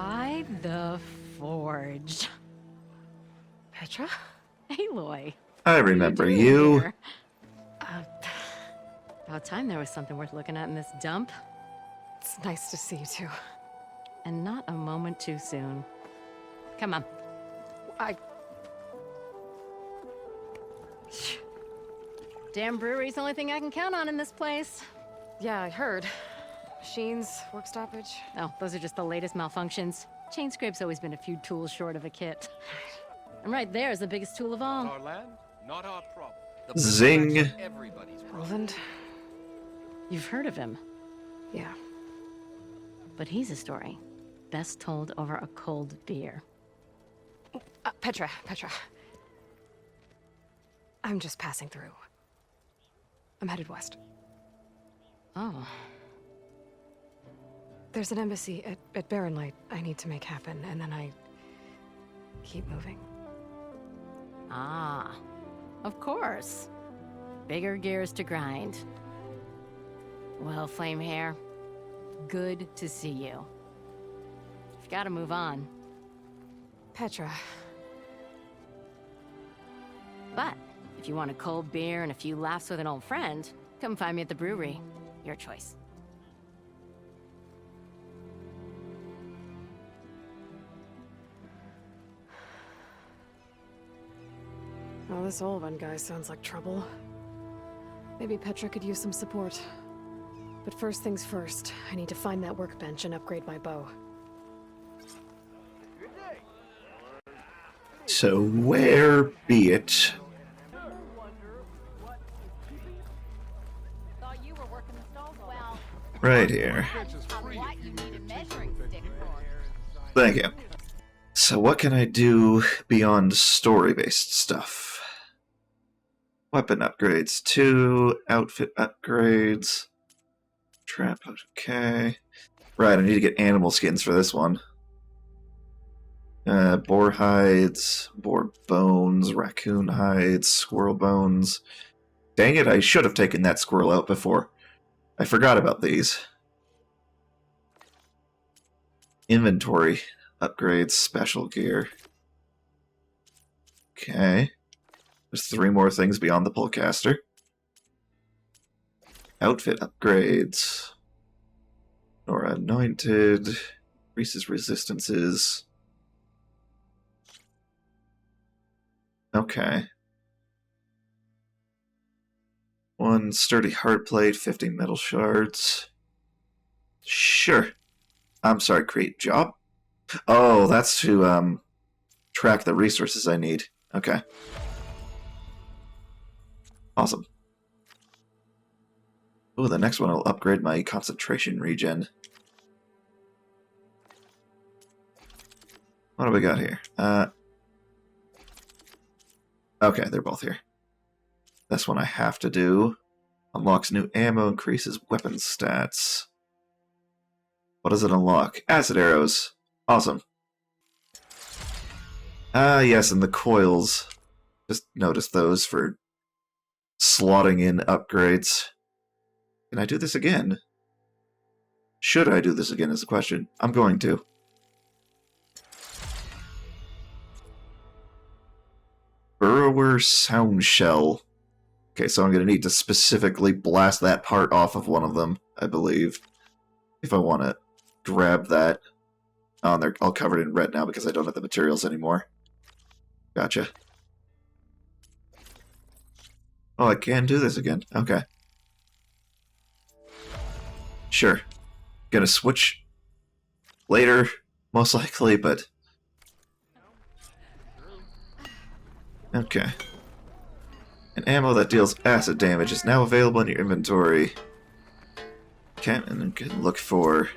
By the Forge. Petra? Aloy. I What are remember doing you. here? About time there was something worth looking at in this dump. It's nice to see you too. And not a moment too soon. Come on. Damn brewery's the only thing I can count on in this place. Yeah, I heard. Machines, work stoppage. Oh, those are just the latest malfunctions. Chainscrape's always been a few tools short of a kit. And right there is the biggest tool of all. Our land, not our problem. Zing. Everybody's problem. Roland? You've heard of him, Yeah. but he's a story best told over a cold beer. Petra. I'm just passing through. I'm headed west. Oh, There's an embassy at Barren Light I need to make happen, and then I keep moving. ah, of course. Bigger gears to grind. Well, Flame Hair, good to see you. You've got to move on. Petra. But if you want a cold beer and a few laughs with an old friend, come find me at the brewery. Your choice. Well, this old one guy sounds like trouble. Maybe Petra could use some support. But first things first, I need to find that workbench and upgrade my bow. So where be it? Right here. Thank you. So what can I do beyond story-based stuff? Weapon upgrades 2, outfit upgrades, trap, okay. Right, I need to get animal skins for this one. Boar hides, boar bones, raccoon hides, squirrel bones. Dang it, I should have taken that squirrel out before. I forgot about these. Inventory, upgrades, special gear. Okay. There's 3 more things beyond the pullcaster. Outfit upgrades. Nora anointed. Increases resistances. Okay. 1 sturdy heart plate, 50 metal shards. Sure. I'm sorry, create job? Oh, that's to track the resources I need. Okay. Awesome. Ooh, the next one will upgrade my concentration regen. What do we got here? Okay, they're both here. This one I have to do. Unlocks new ammo, increases weapon stats. What does it unlock? Acid arrows. Awesome. Ah, yes, and the coils. Just noticed those for slotting in upgrades. Can I do this again? Should I do this again is the question. I'm going to. Burrower sound shell. Okay, so I'm going to need to specifically blast that part off of one of them, I believe. If I want to grab that. Oh, they're all covered in red now because I don't have the materials anymore. Gotcha. Oh, I can do this again. Okay. Sure. Gonna switch later, most likely, but... Okay. An ammo that deals acid damage is now available in your inventory. Okay, and then can look for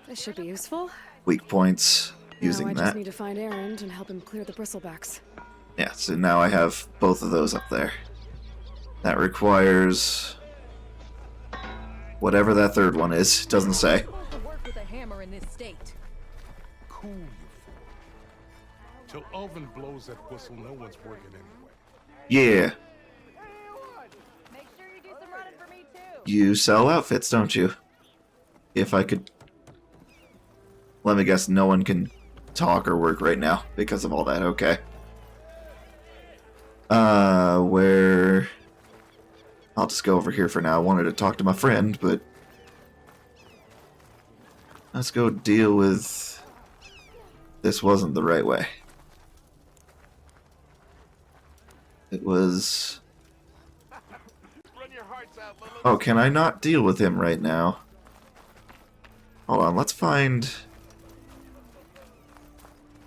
This should be useful. weak points using now I that. just need to find Erend and help him clear the bristlebacks. Yeah, so now I have both of those up there. That requires whatever that third one is. It doesn't say. Cool, you fool. Till Oven blows that whistle, no one's working anyway. Yeah. Make sure you do some running for me too. You sell outfits, don't you? If I could... let me guess, no one can talk or work right now because of all that. Okay. Where... I'll just go over here for now. I wanted to talk to my friend, but... Let's go deal with... This wasn't the right way. It was... Oh, can I not deal with him right now? Hold on, let's find...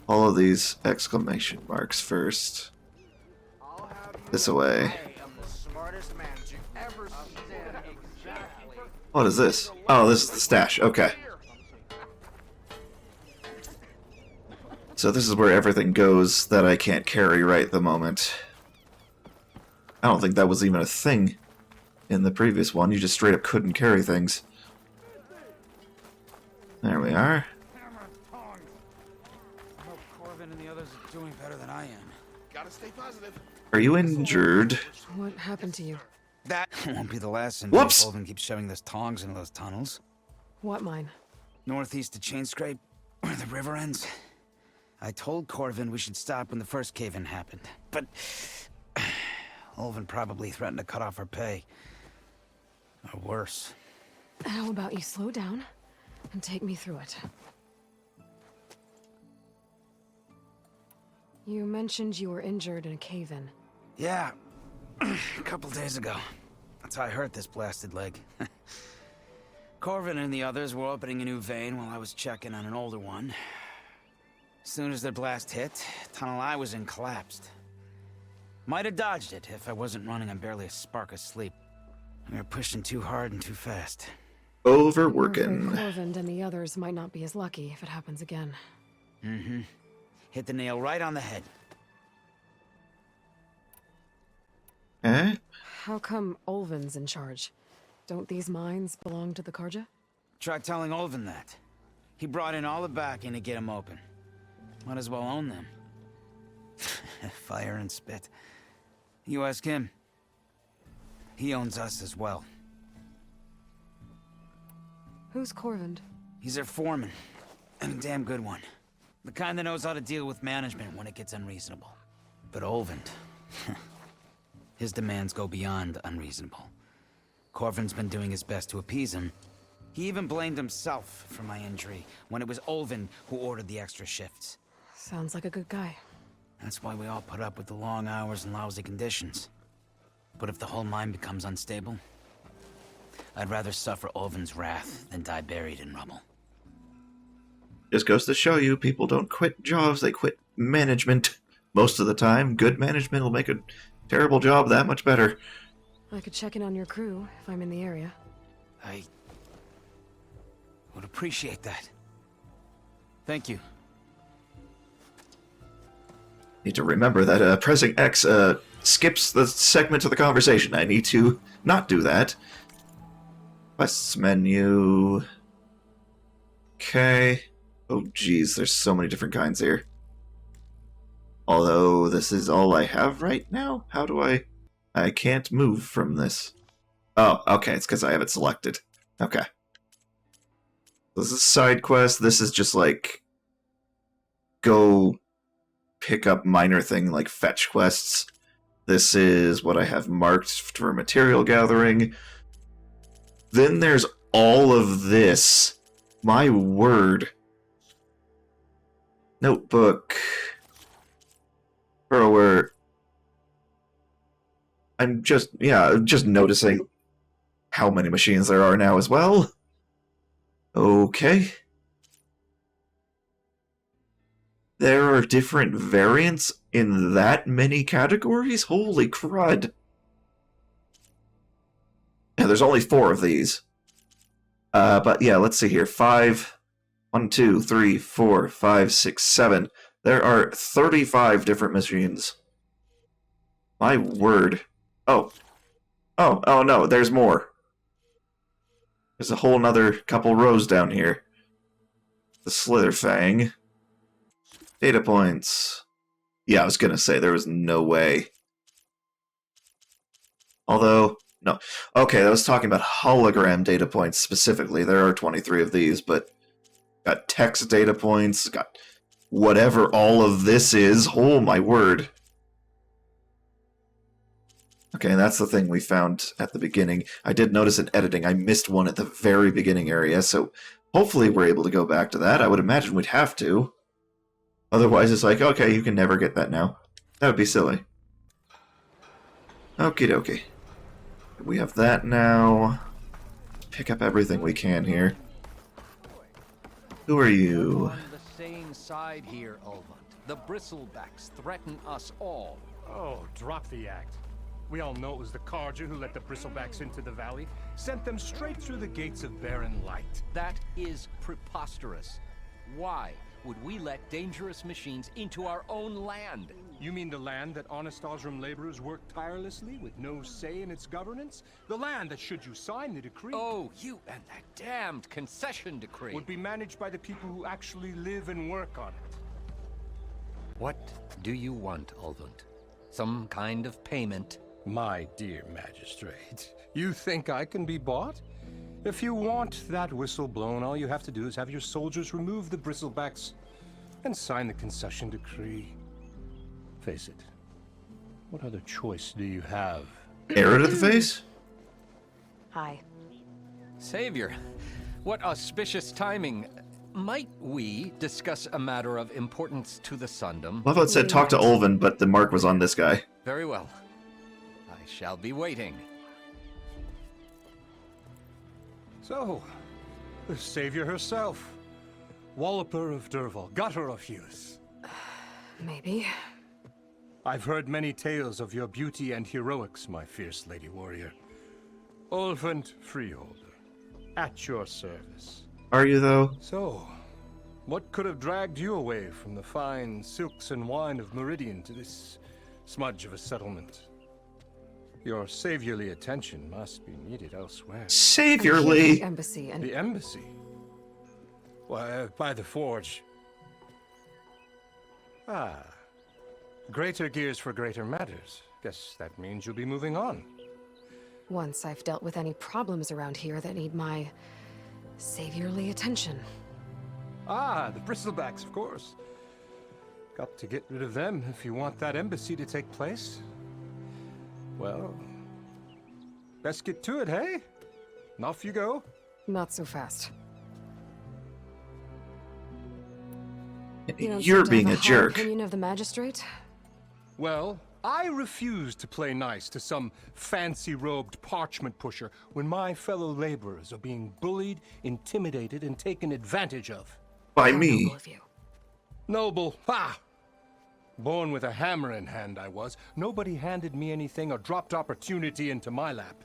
all of these exclamation marks first. This away. What is this? Oh, this is the stash. Okay. So this is where everything goes that I can't carry right at the moment. I don't think that was even a thing in the previous one. You just straight up couldn't carry things. There we are. I hope Corvin and the others are doing better than I am. Gotta stay positive. Are you injured? What happened to you? That won't be the last time Whoops! Corvin keeps shoving those tongs into those tunnels. What mine? Northeast of Chainscrape, where the river ends. I told Corvin we should stop when the first cave-in happened, but... Ulvin probably threatened to cut off our pay. Or worse. How about you slow down and take me through it? You mentioned you were injured in a cave-in. Yeah, a couple days ago. That's how I hurt this blasted leg. Corvin and the others were opening a new vein while I was checking on an older one. As soon as their blast hit, tunnel I was in collapsed. Might have dodged it if I wasn't running on barely a spark of sleep. We were pushing too hard and too fast. Overworking. Corvin and the others might not be as lucky if it happens again. Mm-hmm. Hit the nail right on the head. Eh? How come Ulvin's in charge? Don't these mines belong to the Karja? Try telling Ulvin that. He brought in all the backing to get them open. Might as well own them. Fire and spit. You ask him. He owns us as well. Who's Corvin? He's their foreman. And a damn good one. The kind that knows how to deal with management when it gets unreasonable. But Ulvin... his demands go beyond unreasonable. Corvin's been doing his best to appease him. He even blamed himself for my injury when it was Ulvin who ordered the extra shifts. Sounds like a good guy. That's why we all put up with the long hours and lousy conditions. But if the whole mine becomes unstable, I'd rather suffer Ulvin's wrath than die buried in rubble. Just goes to show you, people don't quit jobs, they quit management. Most of the time, good management will make a terrible job that much better. I could check in on your crew if I'm in the area. I would appreciate that. Thank you. Need to remember that pressing X skips the segment of the conversation. I need to not do that. Quests menu. Okay. Oh geez, there's so many different kinds here. Although this is all I have right now? How do I can't move from this. Oh, okay, it's because I have it selected. Okay. This is side quest. This is just like go pick up minor thing like fetch quests. This is what I have marked for material gathering. Then there's all of this. My word. Notebook. Borrower. I'm just noticing how many machines there are now as well. Okay. There are different variants in that many categories? Holy crud. Yeah, there's only 4 of these. But yeah, let's see here. 5, 1, 2, 3, 4, 5, 6, 7. There are 35 different machines. My word. Oh no, there's more. There's a whole nother couple rows down here. The Slitherfang. Data points. Yeah, I was gonna say, there was no way. Although, no. Okay, I was talking about hologram data points specifically. There are 23 of these, but Got text data points, got whatever all of this is. Oh my word. Okay, and that's the thing we found at the beginning. I did notice in editing, I missed one at the very beginning area, so hopefully we're able to go back to that. I would imagine we'd have to. Otherwise, it's like, okay, you can never get that now. That would be silly. Okie dokie. We have that now. Pick up everything we can here. Who are you? On the same side here, Ulvund. The bristlebacks threaten us all. Oh, drop the act. We all know it was the Carja who let the bristlebacks into the valley, sent them straight through the gates of barren light. That is preposterous. Why would we let dangerous machines into our own land? You mean the land that honest Osram laborers work tirelessly with no say in its governance? The land that, should you sign the decree, Oh, you and that damned concession decree. would be managed by the people who actually live and work on it. What do you want, Ulvund? Some kind of payment? My dear magistrate, you think I can be bought? If you want that whistle blown, all you have to do is have your soldiers remove the bristlebacks and sign the concession decree. Face it, what other choice do you have? Arrow to the face? Hi. Savior, what auspicious timing. Might we discuss a matter of importance to the Sundom? Love how it said talk to Ulvin, but the mark was on this guy. Very well. I shall be waiting. So, the savior herself, Walloper of Derval, gutter of youth. Maybe. I've heard many tales of your beauty and heroics, my fierce lady warrior. Ulvund Freeholder, at your service. Are you, though? So, what could have dragged you away from the fine silks and wine of Meridian to this smudge of a settlement? Your saviorly attention must be needed elsewhere. I'm here Saviorly! at the embassy, and The embassy? Why, by the forge. Ah. Greater gears for greater matters. Guess that means you'll be moving on. once I've dealt with any problems around here that need my saviorly attention. Ah, the bristlebacks, of course. Got to get rid of them if you want that embassy to take place. Well, best get to it, hey? And off you go. Not so fast. You're being a jerk. Opinion of the magistrate? Well, I refuse to play nice to some fancy-robed parchment pusher when my fellow laborers are being bullied, intimidated, and taken advantage of. By How me. noble of you. Noble, ha! Born with a hammer in hand, I was. Nobody handed me anything or dropped opportunity into my lap.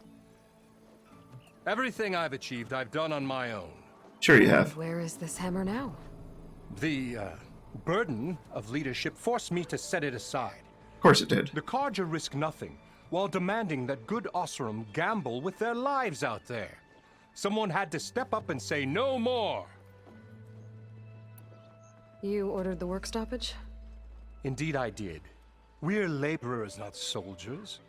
Everything I've achieved, I've done on my own. Sure you have. Where is this hammer now? The burden of leadership forced me to set it aside. Of course it did. The Carja risk nothing, while demanding that good Osram gamble with their lives out there. Someone had to step up and say no more. You ordered the work stoppage? Indeed I did. We're laborers, not soldiers.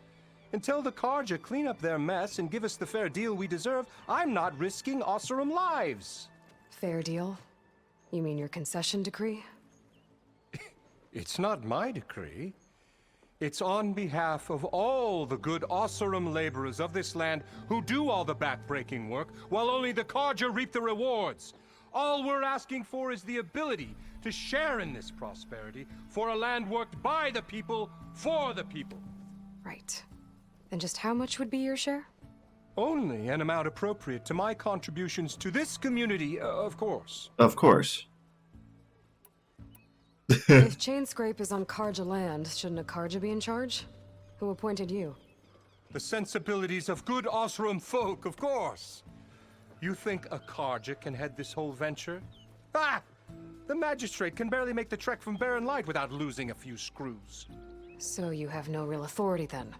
Until the Carja clean up their mess and give us the fair deal we deserve, I'm not risking Osram lives. Fair deal? You mean your concession decree? It's not my decree. It's on behalf of all the good Osram laborers of this land who do all the backbreaking work, while only the Carja reap the rewards. All we're asking for is the ability to share in this prosperity for a land worked by the people, for the people. Right. And just how much would be your share? Only an amount appropriate to my contributions to this community, of course. Of course. If Chainscrape is on Carja land, shouldn't a Carja be in charge? Who appointed you? The sensibilities of good Osram folk, of course. You think a Carja can head this whole venture? Ah! The magistrate can barely make the trek from Barren Light without losing a few screws. So you have no real authority then?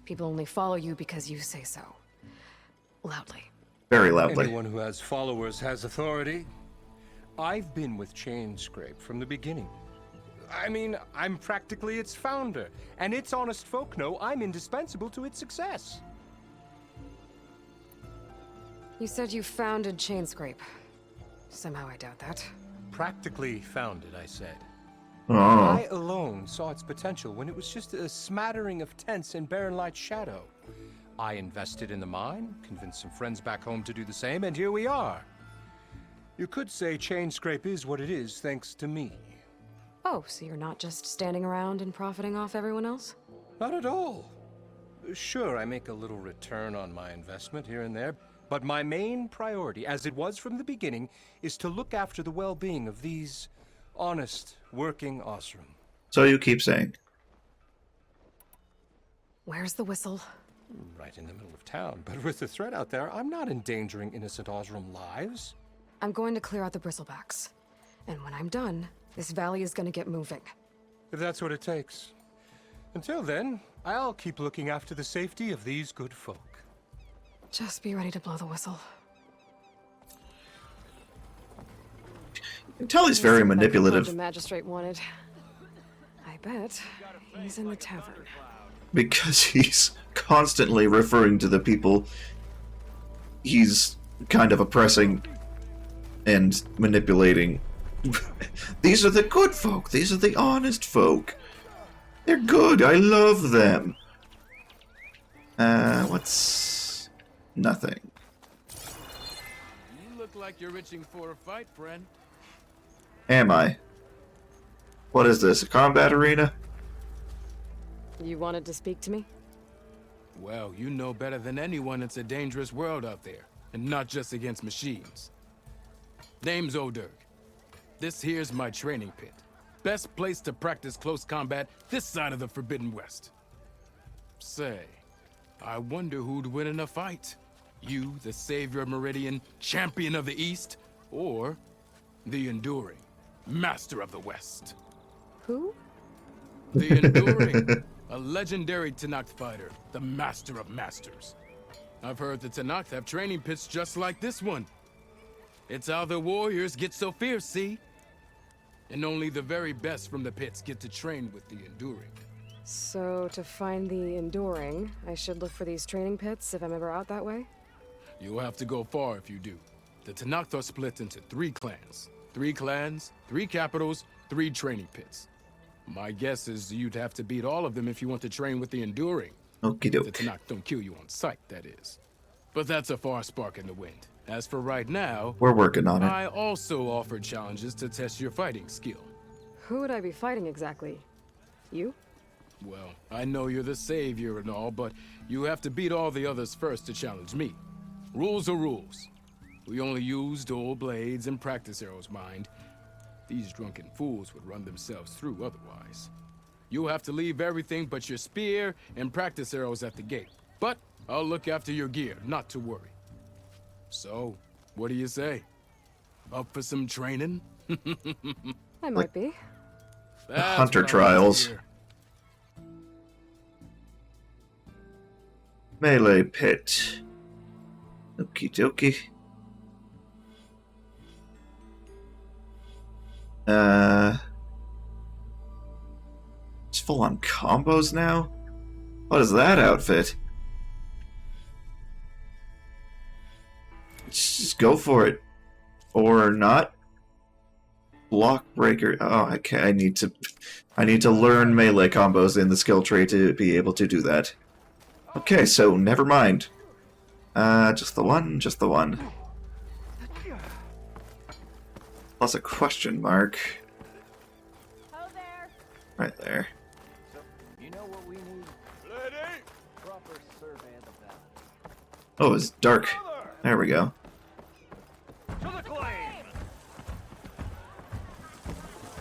People only follow you because you say so. Loudly. Very loudly. Anyone who has followers has authority. I've been with Chainscrape from the beginning. I mean, I'm practically its founder, and its honest folk know I'm indispensable to its success. You said you founded Chainscrape. Somehow I doubt that. Practically founded, I said. Oh. I alone saw its potential when it was just a smattering of tents in Barren Light's shadow. I invested in the mine, convinced some friends back home to do the same, and here we are. You could say Chainscrape is what it is thanks to me. Oh, so you're not just standing around and profiting off everyone else? Not at all. Sure, I make a little return on my investment here and there, but my main priority, as it was from the beginning, is to look after the well-being of these honest, working Osram. So you keep saying. Where's the whistle? Right in the middle of town, but with the threat out there, I'm not endangering innocent Osram lives. I'm going to clear out the bristlebacks. And when I'm done, this valley is gonna get moving. If that's what it takes. Until then, I'll keep looking after the safety of these good folk. Just be ready to blow the whistle. You can tell he's very manipulative. The magistrate wanted. I bet he's in the tavern. Because he's constantly referring to the people he's kind of oppressing and manipulating. These are the good folk. These are the honest folk. They're good. I love them. What's... nothing. You look like you're itching for a fight, friend. Am I? What is this, a combat arena? You wanted to speak to me? Well, you know better than anyone it's a dangerous world out there, and not just against machines. Name's O'Dirk. This here's my training pit. Best place to practice close combat this side of the Forbidden West. Say, I wonder who'd win in a fight. You, the savior of Meridian, champion of the East, or the Enduring, master of the West. Who? The Enduring, a legendary Tenakth fighter, the master of masters. I've heard the Tenakth have training pits just like this one. It's how the warriors get so fierce, see? And only the very best from the pits get to train with the Enduring. So, to find the Enduring, I should look for these training pits if I'm ever out that way? You'll have to go far if you do. The Tenakth are split into 3 clans. 3 clans, 3 capitals, 3 training pits. My guess is you'd have to beat all of them if you want to train with the Enduring. Okie The doke. Tenakth don't kill you on sight, that is. But that's a far spark in the wind. As for right now, We're working on it. I also offer challenges to test your fighting skill. Who would I be fighting exactly? You? Well, I know you're the savior and all, but you have to beat all the others first to challenge me. Rules are rules. We only use dual blades and practice arrows, mind. These drunken fools would run themselves through otherwise. You'll have to leave everything but your spear and practice arrows at the gate. But I'll look after your gear, not to worry. So, what do you say? Up for some training? I might be. That's Hunter what I like to trials. hear. Melee pit. Okie dokie. It's full on combos now? What is that outfit? Just go for it. Or not. Block breaker. Oh, I need to learn melee combos in the skill tree to be able to do that. Okay, so never mind. Just the one, just the one. Plus a question mark. Ho there. Right there. You know what we need? Proper survey of the valley. Oh, it's dark. There we go.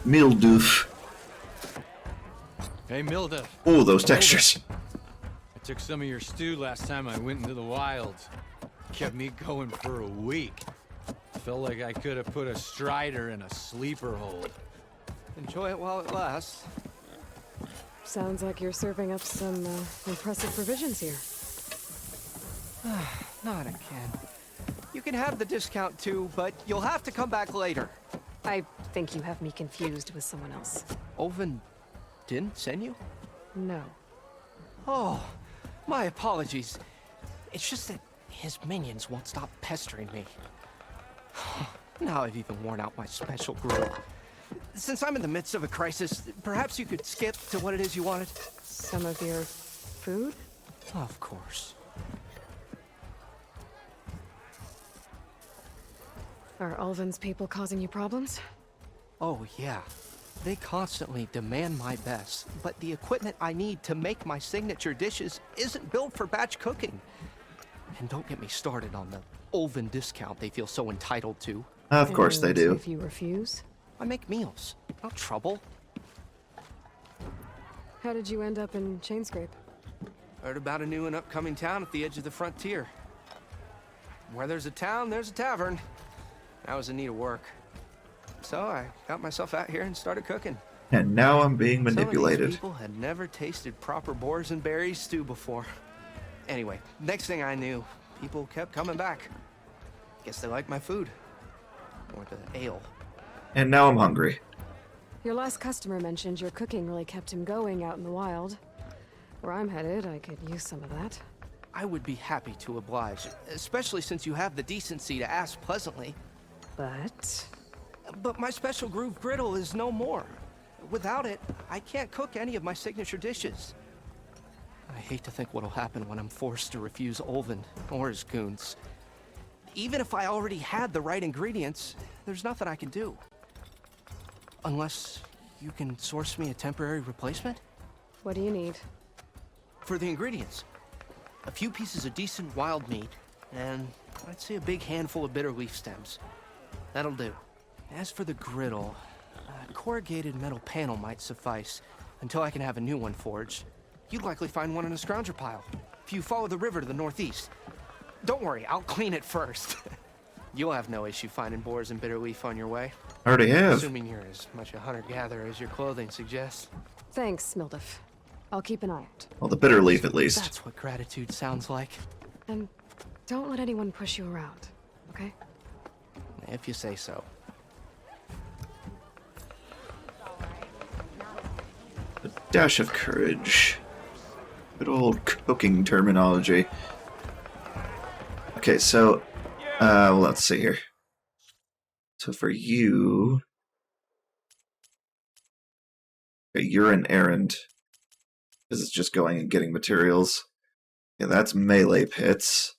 Mildoof. Hey, Milda. Oh, those textures. I took some of your stew last time I went into the wilds. Kept me going for a week. Felt like I could have put a strider in a sleeper hold. Enjoy it while it lasts. Sounds like you're serving up some impressive provisions here. Not again. You can have the discount too, but you'll have to come back later. I think you have me confused with someone else. Oven didn't send you? No. Oh, my apologies. It's just that his minions won't stop pestering me. Now I've even worn out my special grill. Since I'm in the midst of a crisis, perhaps you could skip to what it is you wanted? Some of your food? Of course. Are Ulvin's people causing you problems? Oh, yeah. They constantly demand my best, but the equipment I need to make my signature dishes isn't built for batch cooking. And don't get me started on the Ulvin discount they feel so entitled to. Of course they And do. if you refuse? I make meals, not trouble. How did you end up in Chainscrape? Heard about a new and upcoming town at the edge of the frontier. Where there's a town, there's a tavern. I was in need of work. So I got myself out here and started cooking. And now I'm being Some of manipulated. these people had never tasted proper boars and berries stew before. Anyway, next thing I knew, people kept coming back. Guess they liked my food. Or the ale. And now I'm hungry. Your last customer mentioned your cooking really kept him going out in the wild. Where I'm headed, I could use some of that. I would be happy to oblige, especially since you have the decency to ask pleasantly. But my special groove griddle is no more. Without it, I can't cook any of my signature dishes. I hate to think what'll happen when I'm forced to refuse Ulvin or his goons. Even if I already had the right ingredients, there's nothing I can do. Unless you can source me a temporary replacement? What do you need? For the ingredients, a few pieces of decent wild meat, and I'd say a big handful of bitter leaf stems. That'll do. As for the griddle, a corrugated metal panel might suffice until I can have a new one forged. You'd likely find one in a scrounger pile, if you follow the river to the northeast. Don't worry, I'll clean it first. You'll have no issue finding boars and bitter leaf on your way. I already have. Assuming you're as much a hunter-gatherer as your clothing suggests. Thanks, Smildiff. I'll keep an eye out. Well, the bitter leaf at least. That's what gratitude sounds like. And don't let anyone push you around, okay? If you say so. A dash of courage. Good old cooking terminology. Okay, so let's see here. So for you, okay, you're an errand. This is just going and getting materials. Yeah, that's melee pits.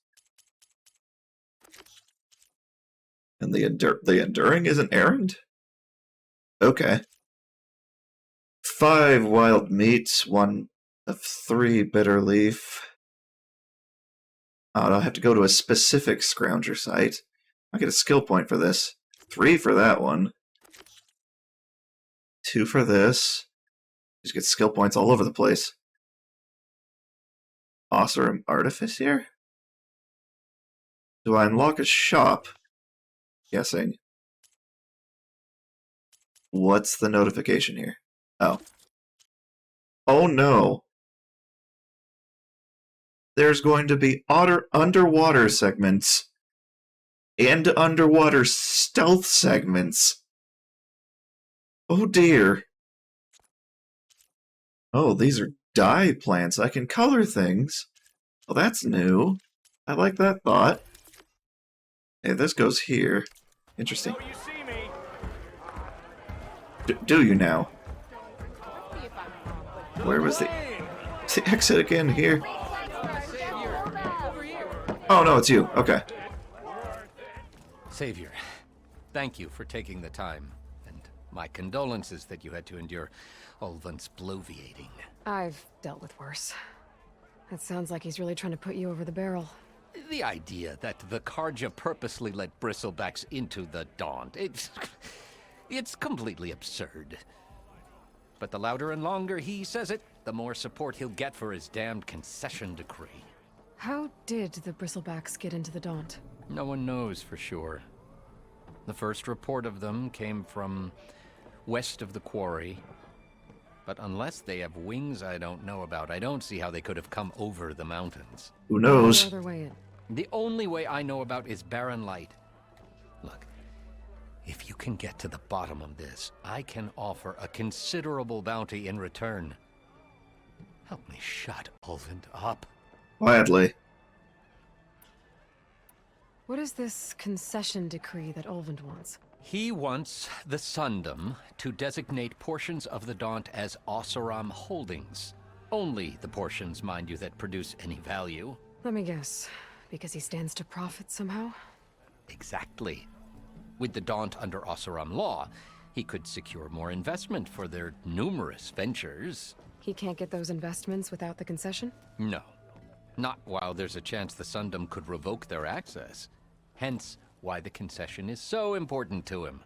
And the enduring is an errand? Okay. 5 wild meats, 1 of 3 bitter leaf. I'll have to go to a specific scrounger site. I get a skill point for this. 3 for that one. 2 for this. Just get skill points all over the place. Awesome Artificer? Do I unlock a shop? Guessing. What's the notification here? Oh. Oh no. There's going to be underwater segments and underwater stealth segments. Oh dear. Oh, these are dye plants. I can color things. Well, that's new. I like that thought. Hey, this goes here. Interesting. Do you now? Where was the exit again? Here. Oh no, it's you. Okay. Savior, thank you for taking the time, and my condolences that you had to endure Ulvin's bloviating. I've dealt with worse. It sounds like he's really trying to put you over the barrel. The idea that the Karja purposely let bristlebacks into the Daunt, it's completely absurd. But the louder and longer he says it, the more support he'll get for his damned concession decree. How did the Bristlebacks get into the Daunt? No one knows for sure. The first report of them came from west of the quarry. But unless they have wings I don't know about, I don't see how they could have come over the mountains. Who knows? No other way in. The only way I know about is barren light. Look, if you can get to the bottom of this, I can offer a considerable bounty in return. Help me shut Ulvin up. Gladly. What is this concession decree that Ulvund wants? He wants the Sundom to designate portions of the Daunt as Oseram holdings. Only the portions, mind you, that produce any value. Let me guess. Because he stands to profit somehow? Exactly. With the Daunt under Oseram law, he could secure more investment for their numerous ventures. He can't get those investments without the concession? No. Not while there's a chance the Sundom could revoke their access. Hence, why the concession is so important to him.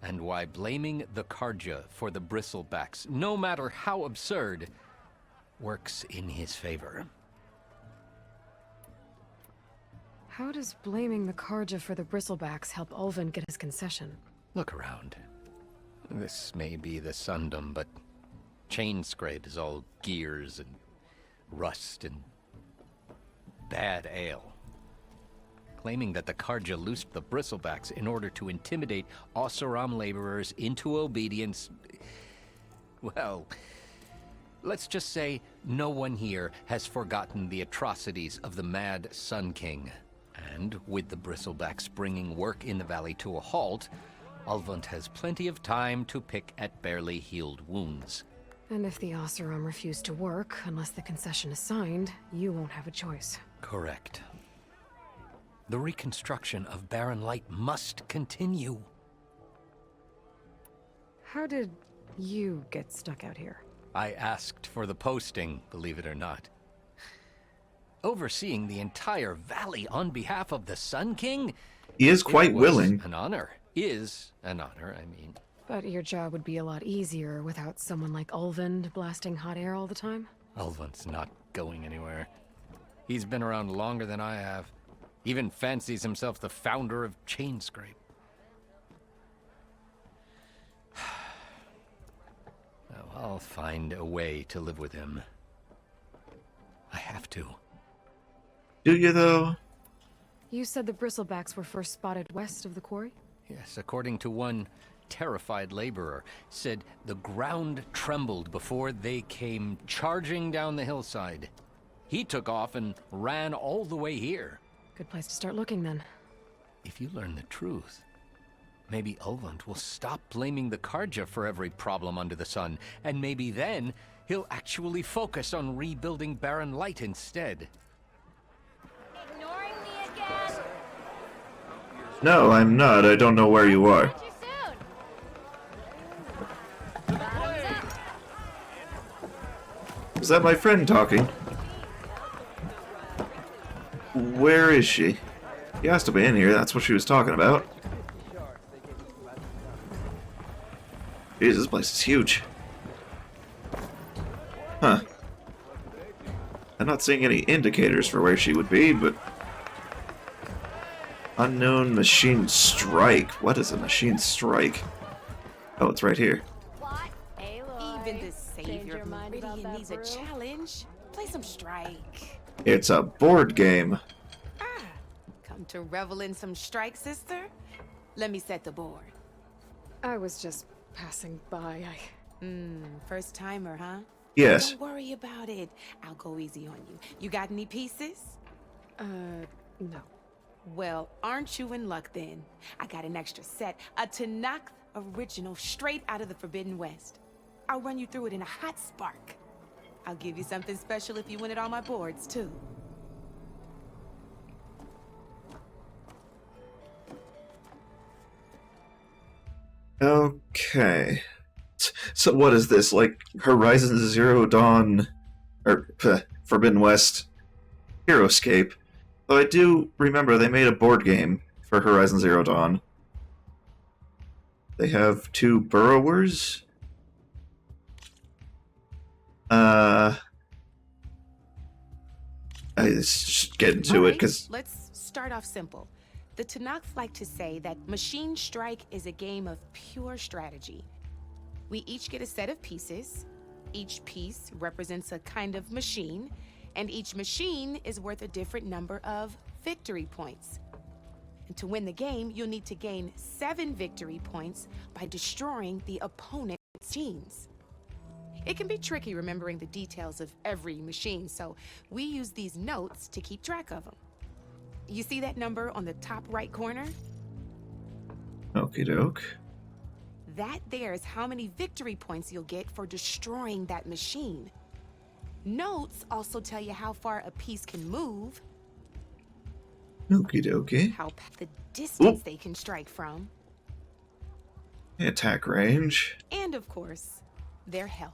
And why blaming the Karja for the bristlebacks, no matter how absurd, works in his favor. How does blaming the Karja for the bristlebacks help Ulvund get his concession? Look around. This may be the Sundom, but Chainscrape is all gears and rust and bad ale. Claiming that the Karja loosed the bristlebacks in order to intimidate Oseram laborers into obedience. Well, let's just say no one here has forgotten the atrocities of the Mad Sun King. And with the bristlebacks bringing work in the valley to a halt, Ulvund has plenty of time to pick at barely healed wounds. And if the Oseram refuse to work, unless the concession is signed, you won't have a choice. Correct. The reconstruction of Barren Light must continue. How did you get stuck out here? I asked for the posting, believe it or not. Overseeing the entire valley on behalf of the Sun King? He is quite It was willing. An honor. Is an honor, I mean. But your job would be a lot easier without someone like Ulvund blasting hot air all the time? Ulvund's not going anywhere. He's been around longer than I have. Even fancies himself the founder of Chainscrape. Well, I'll find a way to live with him. I have to. Do you, though? You said the bristlebacks were first spotted west of the quarry? Yes, according to one terrified laborer, said the ground trembled before they came charging down the hillside. He took off and ran all the way here. Good place to start looking, then. If you learn the truth, maybe Ulvund will stop blaming the Karja for every problem under the sun, and maybe then he'll actually focus on rebuilding Barren Light instead. Ignoring me again? No, I'm not. I don't know where you are. Catch you soon. Bottoms up. Is that my friend talking? Where is she? She has to be in here. That's what she was talking about. Jeez, this place is huge. Huh. I'm not seeing any indicators for where she would be, but... Unknown machine strike. What is a machine strike? Oh, it's right here. What? Aloy. Even the Change savior your of mind about Meridian that needs a brew? challenge. Play some strike. It's a board game. Ah, come to revel in some strike, sister? Let me set the board. I was just passing by. First timer, huh? Yes. Don't worry about it. I'll go easy on you. You got any pieces? No. Well, aren't you in luck then? I got an extra set, a Tanakh original straight out of the Forbidden West. I'll run you through it in a hot spark. I'll give you something special if you win it on my boards, too. Okay. So what is this, like Horizon Zero Dawn, or Forbidden West Heroescape? Though I do remember they made a board game for Horizon Zero Dawn. They have 2 burrowers. Let's just get into it, Alright, because... let's start off simple. The Tanakh like to say that Machine Strike is a game of pure strategy. We each get a set of pieces. Each piece represents a kind of machine, and each machine is worth a different number of victory points. And to win the game, you'll need to gain 7 victory points by destroying the opponent's machines. It can be tricky remembering the details of every machine, so we use these notes to keep track of them. You see that number on the top right corner? Okie doke. That there is how many victory points you'll get for destroying that machine. Notes also tell you how far a piece can move, Okie dokie. the distance they can strike from, Attack range. and of course, their health.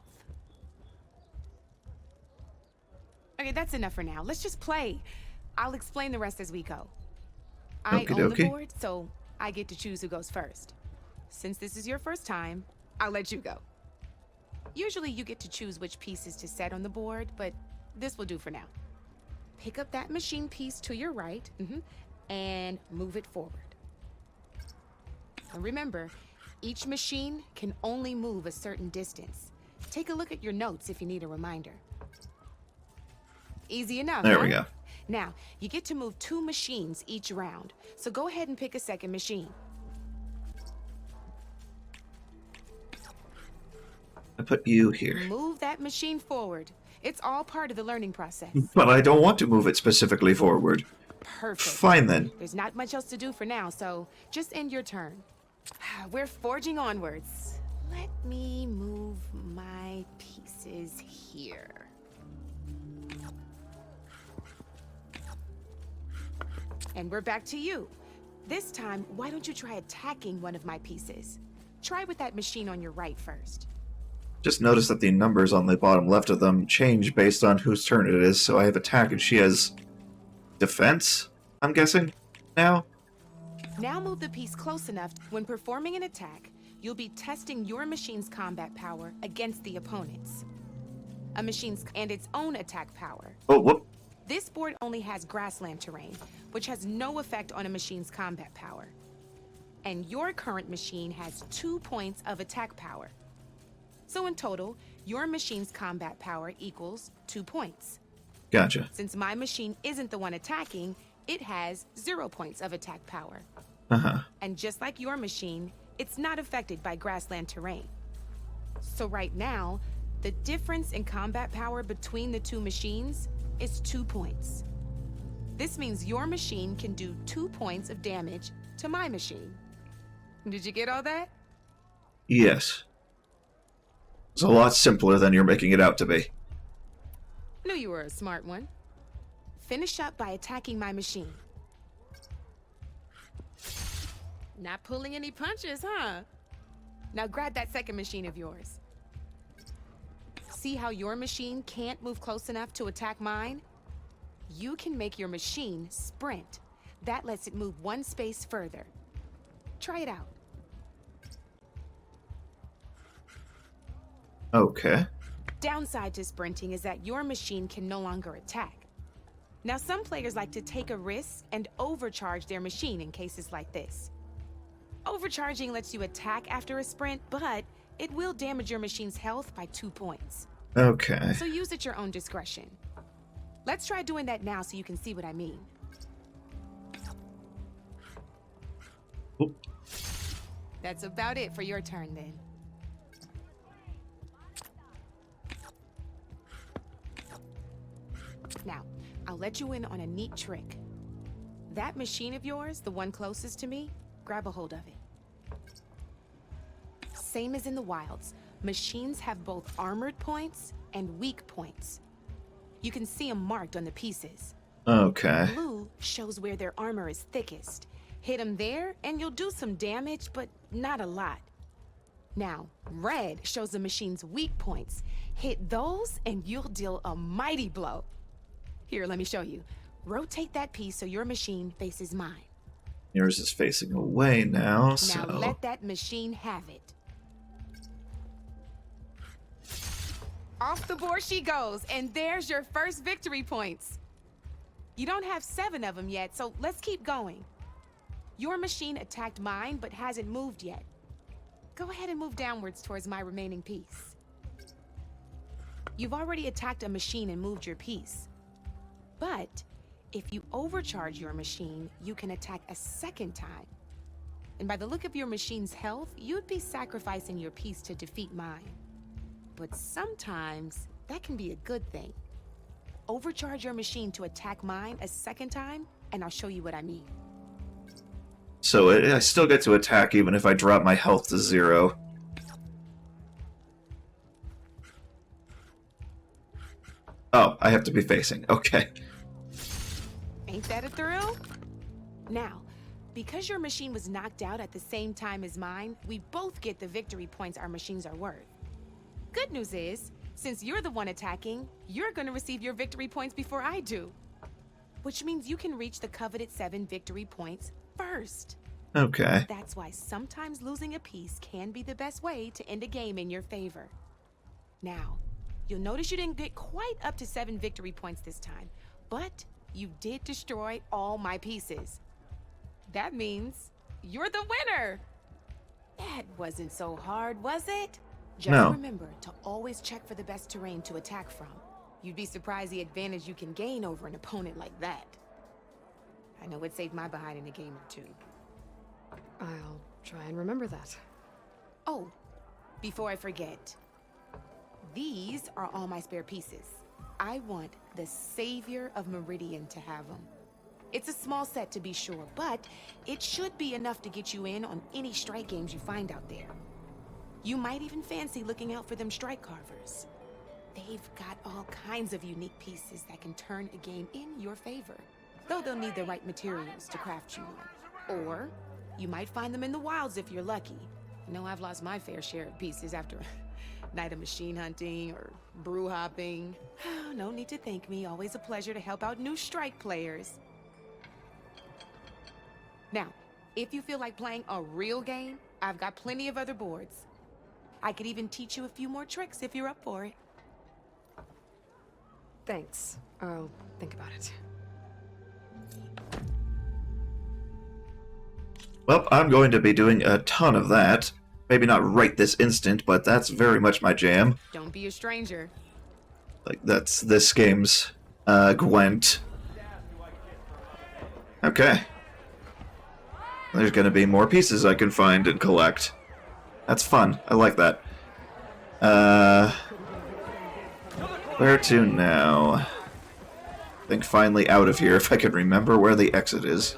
Okay, that's enough for now. Let's just play. I'll explain the rest as we go. I Okie own the dokie. board, so I get to choose who goes first. Since this is your first time, I'll let you go. Usually you get to choose which pieces to set on the board, but this will do for now. Pick up that machine piece to your right, and move it forward. And remember, each machine can only move a certain distance. Take a look at your notes if you need a reminder. Easy enough, There huh? we go. Now, you get to move 2 machines each round, so go ahead and pick a second machine. I put you here. Move that machine forward. It's all part of the learning process. But I don't want to move it specifically forward. Perfect. Fine then. There's not much else to do for now, so just end your turn. We're forging onwards. Let me move my pieces here. And we're back to you. This time, why don't you try attacking one of my pieces? Try with that machine on your right first. Just notice that the numbers on the bottom left of them change based on whose turn it is, so I have attack and she has defense, I'm guessing, now? Now move the piece close enough. When performing an attack, you'll be testing your machine's combat power against the opponent's. A machine's and its own attack power. Oh, whoop. This board only has grassland terrain, which has no effect on a machine's combat power. And your current machine has 2 points of attack power. So in total, your machine's combat power equals 2 points. Gotcha. Since my machine isn't the one attacking, it has 0 points of attack power. Uh-huh. And just like your machine, it's not affected by grassland terrain. So right now, the difference in combat power between the 2 machines is 2 points. This means your machine can do 2 points of damage to my machine. Did you get all that? Yes. It's a lot simpler than you're making it out to be. Knew you were a smart one. Finish up by attacking my machine. Not pulling any punches, huh? Now grab that second machine of yours. See how your machine can't move close enough to attack mine? You can make your machine sprint. That lets it move 1 space further. Try it out. Okay. Downside to sprinting is that your machine can no longer attack. Now, some players like to take a risk and overcharge their machine in cases like this. Overcharging lets you attack after a sprint, but it will damage your machine's health by 2 points. Okay. So use at your own discretion. Let's try doing that now so you can see what I mean. Oop. That's about it for your turn then. Now, I'll let you in on a neat trick. That machine of yours, the one closest to me, grab a hold of it. Same as in the wilds, machines have both armored points and weak points. You can see them marked on the pieces. Okay. Blue shows where their armor is thickest. Hit them there, and you'll do some damage, but not a lot. Now, red shows the machine's weak points. Hit those, and you'll deal a mighty blow. Here, let me show you. Rotate that piece so your machine faces mine. Yours is facing away now, so... Now let that machine have it. Off the board she goes, and there's your first victory points. You don't have 7 of them yet, so let's keep going. Your machine attacked mine, but hasn't moved yet. Go ahead and move downwards towards my remaining piece. You've already attacked a machine and moved your piece. But if you overcharge your machine, you can attack a second time. And by the look of your machine's health, you'd be sacrificing your piece to defeat mine. But sometimes that can be a good thing. Overcharge your machine to attack mine a second time, and I'll show you what I mean. So I still get to attack even if I drop my health to 0. Oh, I have to be facing. Okay. Ain't that a thrill? Now, because your machine was knocked out at the same time as mine, we both get the victory points our machines are worth. Good news is, since you're the one attacking, you're gonna receive your victory points before I do. Which means you can reach the coveted 7 victory points first. Okay. That's why sometimes losing a piece can be the best way to end a game in your favor. Now, you'll notice you didn't get quite up to 7 victory points this time, but you did destroy all my pieces. That means you're the winner! That wasn't so hard, was it? Just No. remember to always check for the best terrain to attack from. You'd be surprised the advantage you can gain over an opponent like that. I know it saved my behind in a game or two. I'll try and remember that. Oh, before I forget, these are all my spare pieces. I want the Savior of Meridian to have them. It's a small set to be sure, but it should be enough to get you in on any strike games you find out there. You might even fancy looking out for them strike carvers. They've got all kinds of unique pieces that can turn a game in your favor, though they'll need the right materials to craft you one. Or you might find them in the wilds if you're lucky. I know I've lost my fair share of pieces after a night of machine hunting or brew hopping. No need to thank me. Always a pleasure to help out new strike players. Now, if you feel like playing a real game, I've got plenty of other boards. I could even teach you a few more tricks if you're up for it. Thanks. I'll think about it. Well, I'm going to be doing a ton of that. Maybe not right this instant, but that's very much my jam. Don't be a stranger. Like, that's this game's Gwent. Okay. There's gonna be more pieces I can find and collect. That's fun. I like that. Where to now? I think finally out of here if I can remember where the exit is.